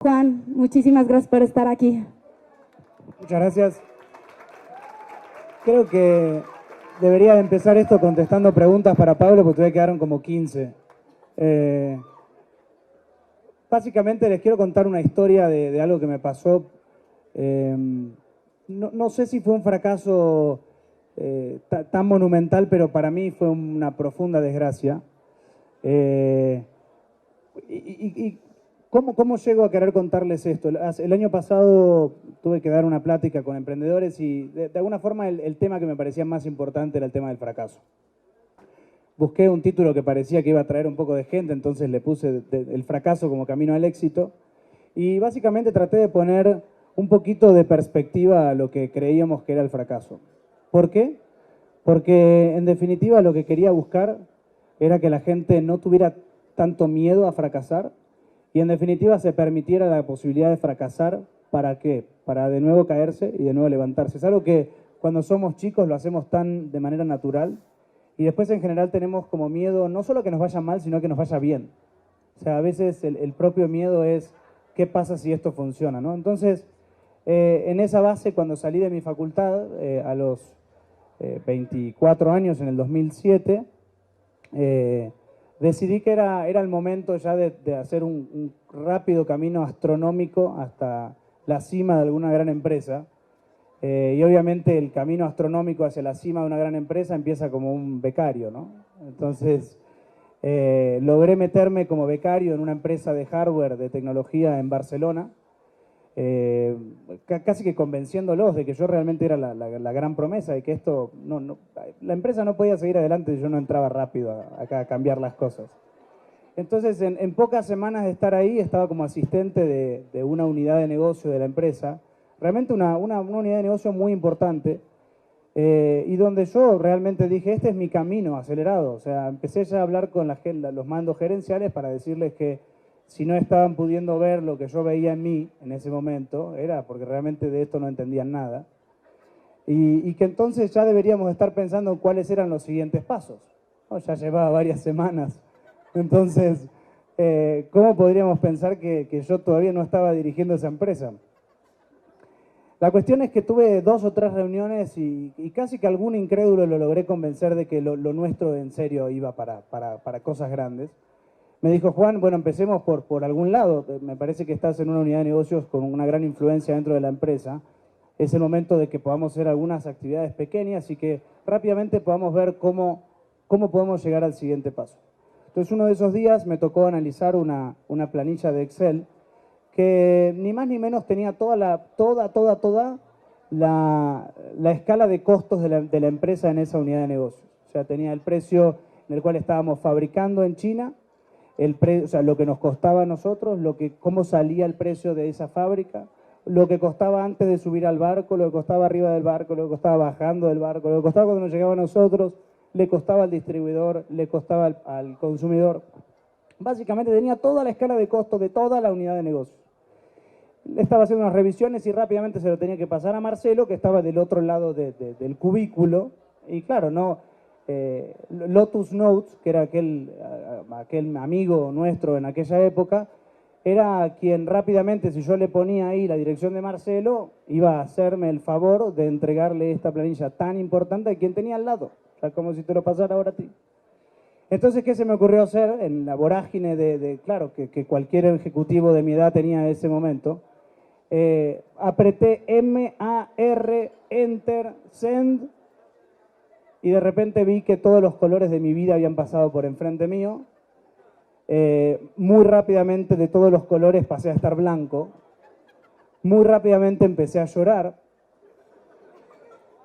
Juan, muchísimas gracias por estar aquí. Muchas gracias. Creo que debería empezar esto contestando preguntas para Pablo, porque todavía quedaron como 15. Básicamente les quiero contar una historia de algo que me pasó. No sé si fue un fracaso tan monumental, pero para mí fue una profunda desgracia. ¿Cómo llego a querer contarles esto? El año pasado tuve que dar una plática con emprendedores y de alguna forma el tema que me parecía más importante era el tema del fracaso. Busqué un título que parecía que iba a traer un poco de gente, entonces le puse el fracaso como camino al éxito. Y básicamente traté de poner un poquito de perspectiva a lo que creíamos que era el fracaso. ¿Por qué? Porque en definitiva lo que quería buscar era que la gente no tuviera tanto miedo a fracasar y en definitiva se permitiera la posibilidad de fracasar. ¿Para qué? Para de nuevo caerse y de nuevo levantarse. Es algo que cuando somos chicos lo hacemos tan de manera natural y después en general tenemos como miedo no solo que nos vaya mal, sino que nos vaya bien. O sea, a veces el propio miedo es ¿qué pasa si esto funciona? ¿No? Entonces, en esa base, cuando salí de mi facultad, a los 24 años, en el 2007, decidí que era el momento ya de hacer un rápido camino astronómico hasta la cima de alguna gran empresa. Y obviamente el camino astronómico hacia la cima de una gran empresa empieza como un becario, ¿no? Entonces, logré meterme como becario en una empresa de hardware, de tecnología en Barcelona, casi que convenciéndolos de que yo realmente era la gran promesa, de que esto la empresa no podía seguir adelante si yo no entraba rápido acá a cambiar las cosas. Entonces, en pocas semanas de estar ahí, estaba como asistente de una unidad de negocio de la empresa, realmente una unidad de negocio muy importante, y donde yo realmente dije, este es mi camino acelerado. O sea, empecé ya a hablar con los mandos gerenciales para decirles que si no estaban pudiendo ver lo que yo veía en mí en ese momento, era porque realmente de esto no entendían nada. Y que entonces ya deberíamos estar pensando en cuáles eran los siguientes pasos. ¿No? Ya llevaba varias semanas. Entonces, ¿cómo podríamos pensar que yo todavía no estaba dirigiendo esa empresa? La cuestión es que tuve 2 o 3 reuniones y casi que algún incrédulo lo logré convencer de que lo nuestro en serio iba para cosas grandes. Me dijo, Juan, bueno, empecemos por algún lado. Me parece que estás en una unidad de negocios con una gran influencia dentro de la empresa. Es el momento de que podamos hacer algunas actividades pequeñas y que rápidamente podamos ver cómo podemos llegar al siguiente paso. Entonces, uno de esos días me tocó analizar una planilla de Excel que ni más ni menos tenía toda la escala de costos de la empresa en esa unidad de negocios. O sea, tenía el precio en el cual estábamos fabricando en China, o sea, lo que nos costaba a nosotros, cómo salía el precio de esa fábrica, lo que costaba antes de subir al barco, lo que costaba arriba del barco, lo que costaba bajando del barco, lo que costaba cuando nos llegaba a nosotros, le costaba al distribuidor, le costaba al consumidor. Básicamente tenía toda la escala de costos de toda la unidad de negocio. Estaba haciendo unas revisiones y rápidamente se lo tenía que pasar a Marcelo, que estaba del otro lado del cubículo. Y claro, Lotus Notes, que era aquel amigo nuestro en aquella época, era quien rápidamente, si yo le ponía ahí la dirección de Marcelo, iba a hacerme el favor de entregarle esta planilla tan importante a quien tenía al lado. O sea, como si te lo pasara ahora a ti. Entonces, ¿qué se me ocurrió hacer en la vorágine claro, que cualquier ejecutivo de mi edad tenía en ese momento? Apreté M-A-R, Enter, Send, y de repente vi que todos los colores de mi vida habían pasado por enfrente mío. Muy rápidamente de todos los colores pasé a estar blanco. Muy rápidamente empecé a llorar.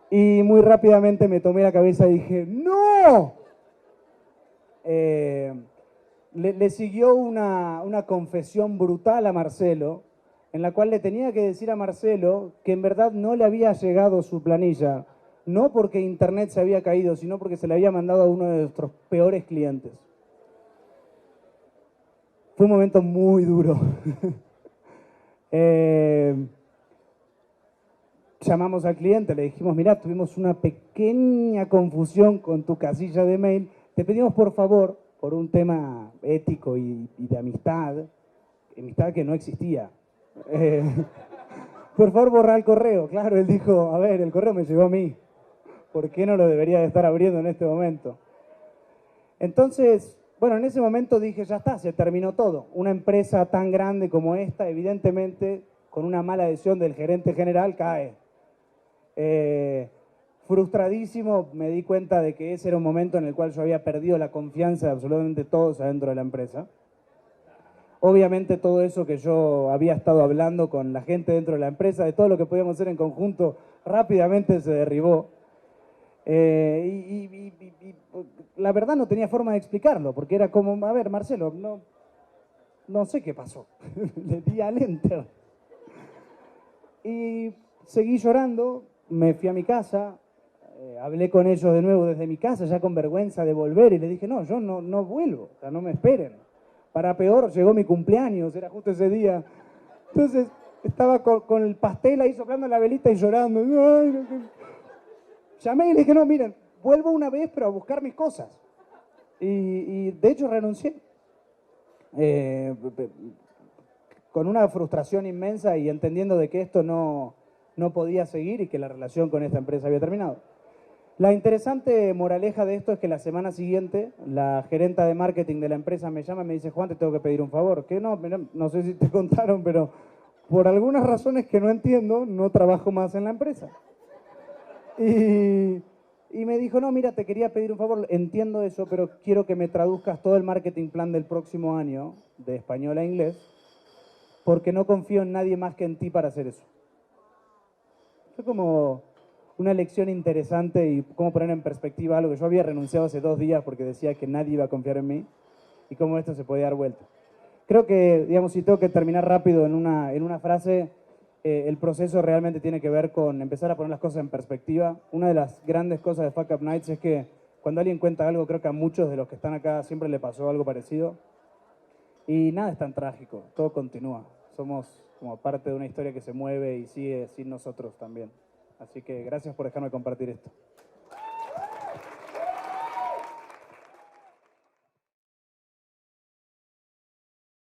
Y muy rápidamente me tomé la cabeza y dije, ¡no! Le siguió una confesión brutal a Marcelo, en la cual le tenía que decir a Marcelo que en verdad no le había llegado su planilla, no porque internet se había caído, sino porque se le había mandado a uno de nuestros peores clientes. Fue un momento muy duro. Llamamos al cliente, le dijimos, mira, tuvimos una pequeña confusión con tu casilla de mail, te pedimos por favor, por un tema ético y de amistad que no existía. Eh, por favor, borra el correo. Claro, él dijo, a ver, el correo me llegó a mí. ¿Por qué no lo debería de estar abriendo en este momento? Entonces, bueno, en ese momento dije, ya está, se terminó todo. Una empresa tan grande como esta, evidentemente, con una mala decisión del gerente general, cae. Frustradísimo, me di cuenta de que ese era un momento en el cual yo había perdido la confianza de absolutamente todos adentro de la empresa. Obviamente todo eso que yo había estado hablando con la gente dentro de la empresa, de todo lo que podíamos hacer en conjunto, rápidamente se derribó. La verdad no tenía forma de explicarlo, porque era como, a ver, Marcelo, no sé qué pasó. Le di al enter. Y seguí llorando, me fui a mi casa, hablé con ellos de nuevo desde mi casa, ya con vergüenza de volver, y les dije, no, yo no vuelvo, o sea, no me esperen. Para peor, llegó mi cumpleaños, era justo ese día. Entonces, estaba con el pastel ahí soplando la velita y llorando. Ay, no, llamé y le dije, no, miren, vuelvo una vez, pero a buscar mis cosas. Y de hecho renuncié. Con una frustración inmensa y entendiendo de que esto no podía seguir y que la relación con esta empresa había terminado. La interesante moraleja de esto es que la semana siguiente la gerenta de marketing de la empresa me llama y me dice, Juan, te tengo que pedir un favor. Que no sé si te contaron, pero por algunas razones que no entiendo, no trabajo más en la empresa. Y me dijo, no, mira, te quería pedir un favor, entiendo eso, pero quiero que me traduzcas todo el marketing plan del próximo año, de español a inglés, porque no confío en nadie más que en ti para hacer eso. Fue como una lección interesante y cómo poner en perspectiva algo que yo había renunciado hace 2 días porque decía que nadie iba a confiar en mí y cómo esto se podía dar vuelta. Creo que, digamos, si tengo que terminar rápido en una frase, el proceso realmente tiene que ver con empezar a poner las cosas en perspectiva. Una de las grandes cosas de Fuck Up Nights es que cuando alguien cuenta algo, creo que a muchos de los que están acá siempre le pasó algo parecido. Y nada es tan trágico, todo continúa. Somos como parte de una historia que se mueve y sigue sin nosotros también. Así que gracias por dejarme compartir esto.